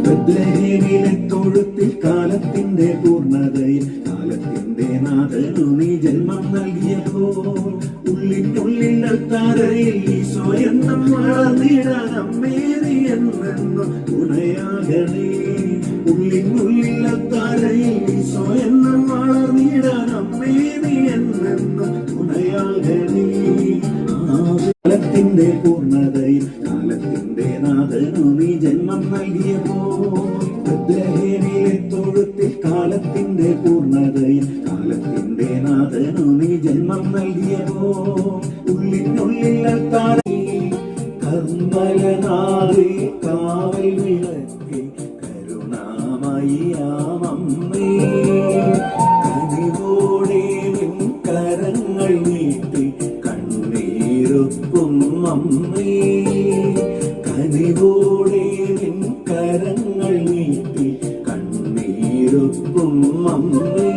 ബത്ലഹേമിലെ തൊഴുത്തിൽ കാലത്തിന്റെ പൂർണ്ണതയിൽ കാലത്തിന്റെ നാഥനു നീ ജന്മം നൽകിയപ്പോൾ ഉള്ളിനുള്ളിൽ അൾത്താരയിൽ ഈശോ എന്നും വളർന്നിടാൻ അമ്മേ നീ എന്നെന്നും തുണയാകണേ. ഉള്ളിനുള്ളിൽ അൾത്താരയിൽ ഈശോ എന്നും വളർന്നിടാൻ അമ്മേ നീ എന്നെന്നും തുണയാകണേ. കാലത്തിന്റെ പൂർണ്ണതയിൽ കാലത്തിന്റെ നാഥനു നീ ജന്മം നൽകിയപ്പോൾ ബത്ലഹേമിലെ തൊഴുത്തിൽ കാലത്തിന്റെ പൂർണ്ണതയിൽ കാലത്തിന്റെ നാഥനു നീ ജന്മം നൽകിയപ്പോൾ ഉള്ളിനുള്ളിൽ അൾത്താരയിൽ കർമ്മലനാഥേ കാവൽ വിളക്കി കരുണാമയിയാമമ്മേ കനിവോടെ നിൻ കരങ്ങൾ നീട്ടി കണ്ണീരൊപ്പും അമ്മേ കനിവോടെ നിൻ കരങ്ങൾ നീട്ടി കണ്ണീരൊപ്പും അമ്മേ